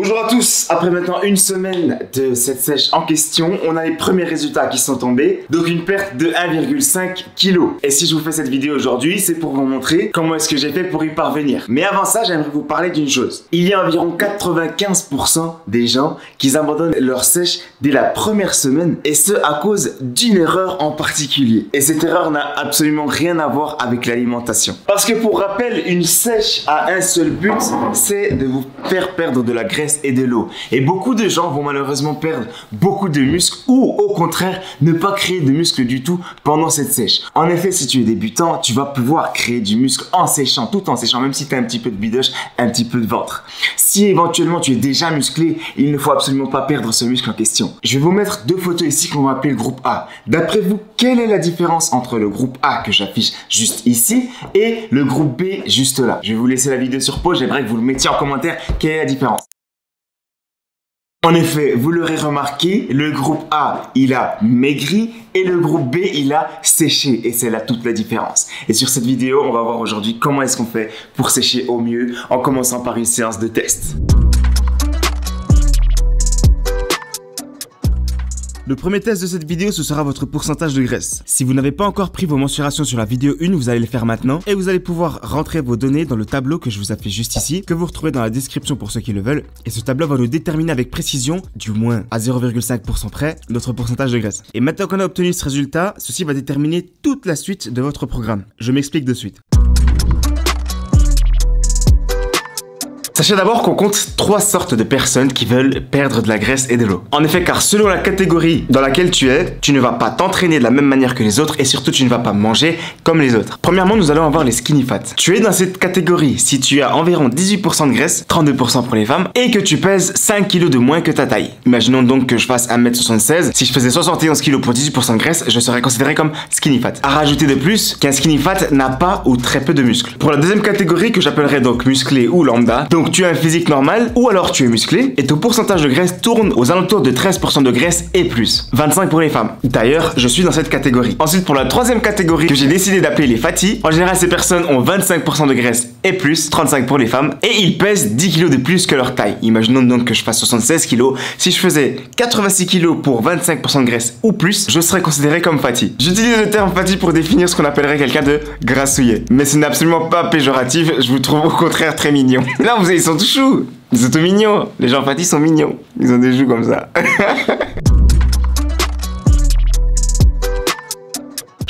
Bonjour à tous, après maintenant une semaine de cette sèche en question, on a les premiers résultats qui sont tombés, donc une perte de 1,5 kg. Et si je vous fais cette vidéo aujourd'hui, c'est pour vous montrer comment est-ce que j'ai fait pour y parvenir. Mais avant ça, j'aimerais vous parler d'une chose. Il y a environ 95% des gens qui abandonnent leur sèche dès la première semaine, et ce à cause d'une erreur en particulier. Et cette erreur n'a absolument rien à voir avec l'alimentation. Parce que pour rappel, une sèche a un seul but, c'est de vous faire perdre de la graisse et de l'eau. Et beaucoup de gens vont malheureusement perdre beaucoup de muscles ou au contraire ne pas créer de muscles du tout pendant cette sèche. En effet, si tu es débutant, tu vas pouvoir créer du muscle en séchant, tout en séchant, même si tu as un petit peu de bidoche, un petit peu de ventre. Si éventuellement tu es déjà musclé, il ne faut absolument pas perdre ce muscle en question. Je vais vous mettre deux photos ici qu'on va appeler le groupe A. D'après vous, quelle est la différence entre le groupe A que j'affiche juste ici et le groupe B juste là? Je vais vous laisser la vidéo sur pause, j'aimerais que vous le mettiez en commentaire quelle est la différence. En effet, vous l'aurez remarqué, le groupe A, il a maigri et le groupe B, il a séché. Et c'est là toute la différence. Et sur cette vidéo, on va voir aujourd'hui comment est-ce qu'on fait pour sécher au mieux en commençant par une séance de test. Le premier test de cette vidéo, ce sera votre pourcentage de graisse. Si vous n'avez pas encore pris vos mensurations sur la vidéo 1, vous allez le faire maintenant et vous allez pouvoir rentrer vos données dans le tableau que je vous affiche juste ici, que vous retrouvez dans la description pour ceux qui le veulent. Et ce tableau va nous déterminer avec précision, du moins à 0,5% près, notre pourcentage de graisse. Et maintenant qu'on a obtenu ce résultat, ceci va déterminer toute la suite de votre programme. Je m'explique de suite. Sachez d'abord qu'on compte trois sortes de personnes qui veulent perdre de la graisse et de l'eau. En effet, car selon la catégorie dans laquelle tu es, tu ne vas pas t'entraîner de la même manière que les autres et surtout tu ne vas pas manger comme les autres. Premièrement, nous allons avoir les skinny fat. Tu es dans cette catégorie si tu as environ 18% de graisse, 32% pour les femmes, et que tu pèses 5 kg de moins que ta taille. Imaginons donc que je fasse 1m76. Si je faisais 71 kg pour 18% de graisse, je serais considéré comme skinny fat. À rajouter de plus qu'un skinny fat n'a pas ou très peu de muscles. Pour la deuxième catégorie que j'appellerais donc musclé ou lambda, donc tu as un physique normal ou alors tu es musclé et ton pourcentage de graisse tourne aux alentours de 13% de graisse et plus. 25 pour les femmes. D'ailleurs, je suis dans cette catégorie. Ensuite, pour la troisième catégorie que j'ai décidé d'appeler les fatty, en général ces personnes ont 25% de graisse et plus, 35 pour les femmes, et ils pèsent 10 kg de plus que leur taille. Imaginons donc que je fasse 76 kg. Si je faisais 86 kg pour 25% de graisse ou plus, je serais considéré comme fatty. J'utilise le terme fatty pour définir ce qu'on appellerait quelqu'un de grassouillet. Mais ce n'est absolument pas péjoratif, je vous trouve au contraire très mignon. Là, ils sont tous choux. Ils sont tout mignons. Les gens fatty sont mignons. Ils ont des joues comme ça.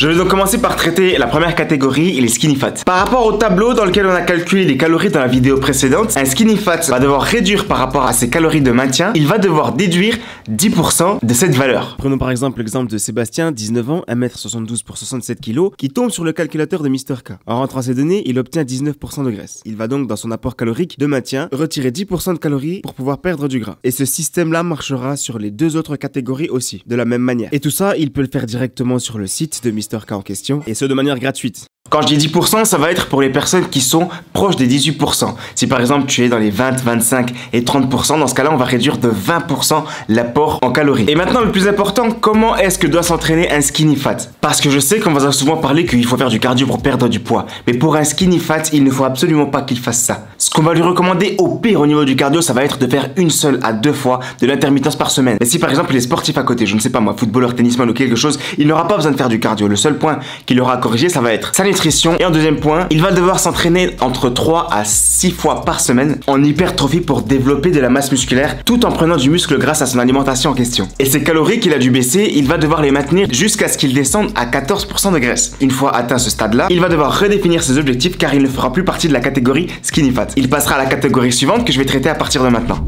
Je vais donc commencer par traiter la première catégorie, les skinny fat. Par rapport au tableau dans lequel on a calculé les calories dans la vidéo précédente, un skinny fat va devoir réduire par rapport à ses calories de maintien, il va devoir déduire 10% de cette valeur. Prenons par exemple l'exemple de Sébastien, 19 ans, 1m72 pour 67 kg, qui tombe sur le calculateur de Mr K. En rentrant ces données, il obtient 19% de graisse. Il va donc dans son apport calorique de maintien retirer 10% de calories pour pouvoir perdre du gras. Et ce système-là marchera sur les deux autres catégories aussi, de la même manière. Et tout ça, il peut le faire directement sur le site de Mr K en question, et ce de manière gratuite. Quand je dis 10%, ça va être pour les personnes qui sont proches des 18%. Si par exemple tu es dans les 20, 25 et 30%, dans ce cas-là, on va réduire de 20% l'apport en calories. Et maintenant, le plus important, comment est-ce que doit s'entraîner un skinny fat? Parce que je sais qu'on va souvent parler qu'il faut faire du cardio pour perdre du poids. Mais pour un skinny fat, il ne faut absolument pas qu'il fasse ça. Ce qu'on va lui recommander au pire au niveau du cardio, ça va être de faire une seule à deux fois de l'intermittence par semaine. Mais si par exemple il est sportif à côté, je ne sais pas moi, footballeur, tennisman ou quelque chose, il n'aura pas besoin de faire du cardio. Le seul point qu'il aura à corriger, ça va être sa nutrition. Et en deuxième point, il va devoir s'entraîner entre 3 à 6 fois par semaine en hypertrophie pour développer de la masse musculaire tout en prenant du muscle grâce à son alimentation en question. Et ses calories qu'il a dû baisser, il va devoir les maintenir jusqu'à ce qu'il descende à 14% de graisse. Une fois atteint ce stade-là, il va devoir redéfinir ses objectifs car il ne fera plus partie de la catégorie skinny fat. Il passera à la catégorie suivante que je vais traiter à partir de maintenant.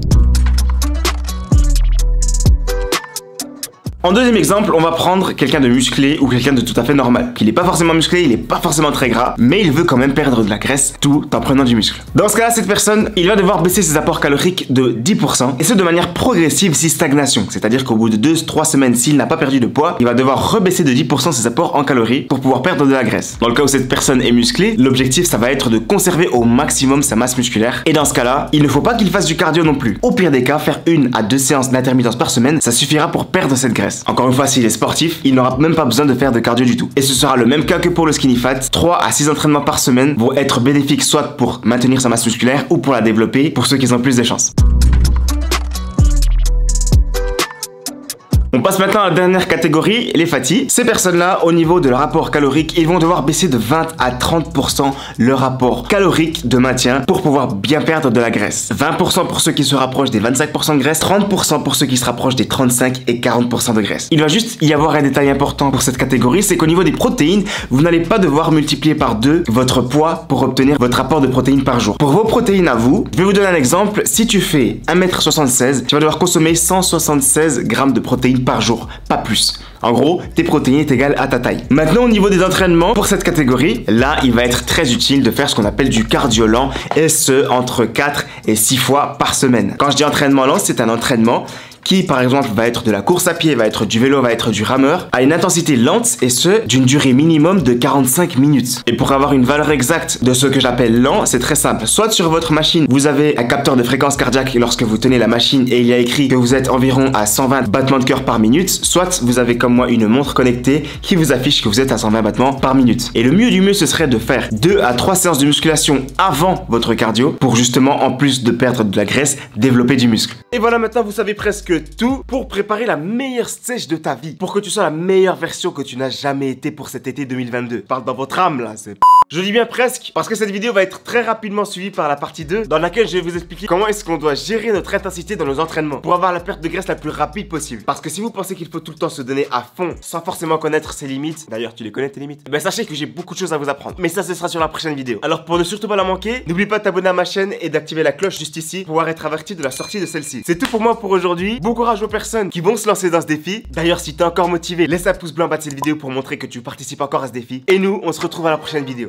En deuxième exemple, on va prendre quelqu'un de musclé ou quelqu'un de tout à fait normal. Qui n'est pas forcément musclé, il n'est pas forcément très gras, mais il veut quand même perdre de la graisse tout en prenant du muscle. Dans ce cas-là, cette personne, il va devoir baisser ses apports caloriques de 10%, et ce de manière progressive si stagnation. C'est-à-dire qu'au bout de 2-3 semaines, s'il n'a pas perdu de poids, il va devoir rebaisser de 10% ses apports en calories pour pouvoir perdre de la graisse. Dans le cas où cette personne est musclée, l'objectif, ça va être de conserver au maximum sa masse musculaire. Et dans ce cas-là, il ne faut pas qu'il fasse du cardio non plus. Au pire des cas, faire 1 à 2 séances d'intermittence par semaine, ça suffira pour perdre cette graisse. Encore une fois, s'il est sportif, il n'aura même pas besoin de faire de cardio du tout. Et ce sera le même cas que pour le skinny fat. 3 à 6 entraînements par semaine vont être bénéfiques soit pour maintenir sa masse musculaire ou pour la développer pour ceux qui ont plus de chances. passe maintenant à la dernière catégorie, les fatigues. Ces personnes-là, au niveau de leur rapport calorique, ils vont devoir baisser de 20 à 30% leur rapport calorique de maintien pour pouvoir bien perdre de la graisse. 20% pour ceux qui se rapprochent des 25% de graisse, 30% pour ceux qui se rapprochent des 35 et 40% de graisse. Il va juste y avoir un détail important pour cette catégorie, c'est qu'au niveau des protéines, vous n'allez pas devoir multiplier par 2 votre poids pour obtenir votre rapport de protéines par jour. Pour vos protéines à vous, je vais vous donner un exemple. Si tu fais 1m76, tu vas devoir consommer 176 grammes de protéines par jour, pas plus. En gros, tes protéines est égale à ta taille. Maintenant, au niveau des entraînements, pour cette catégorie, là, il va être très utile de faire ce qu'on appelle du cardio lent, et ce, entre 4 et 6 fois par semaine. Quand je dis entraînement lent, c'est un entraînement qui par exemple va être de la course à pied, va être du vélo, va être du rameur, à une intensité lente et ce, d'une durée minimum de 45 minutes. Et pour avoir une valeur exacte de ce que j'appelle lent, c'est très simple. Soit sur votre machine, vous avez un capteur de fréquence cardiaque lorsque vous tenez la machine et il y a écrit que vous êtes environ à 120 battements de cœur par minute, soit vous avez comme moi une montre connectée qui vous affiche que vous êtes à 120 battements par minute. Et le mieux du mieux, ce serait de faire 2 à 3 séances de musculation avant votre cardio pour justement, en plus de perdre de la graisse, développer du muscle. Et voilà, maintenant vous savez presque tout pour préparer la meilleure stage de ta vie, pour que tu sois la meilleure version que tu n'as jamais été pour cet été 2022. Parle dans votre âme là, c'est... Je dis bien presque, parce que cette vidéo va être très rapidement suivie par la partie 2, dans laquelle je vais vous expliquer comment est-ce qu'on doit gérer notre intensité dans nos entraînements, pour avoir la perte de graisse la plus rapide possible. Parce que si vous pensez qu'il faut tout le temps se donner à fond, sans forcément connaître ses limites, d'ailleurs tu les connais tes limites, ben sachez que j'ai beaucoup de choses à vous apprendre. Mais ça, ce sera sur la prochaine vidéo. Alors pour ne surtout pas la manquer, n'oublie pas de t'abonner à ma chaîne et d'activer la cloche juste ici, pour pouvoir être averti de la sortie de celle-ci. C'est tout pour moi pour aujourd'hui. Bon courage aux personnes qui vont se lancer dans ce défi. D'ailleurs, si t'es encore motivé, laisse un pouce blanc en bas de cette vidéo pour montrer que tu participes encore à ce défi. Et nous, on se retrouve à la prochaine vidéo.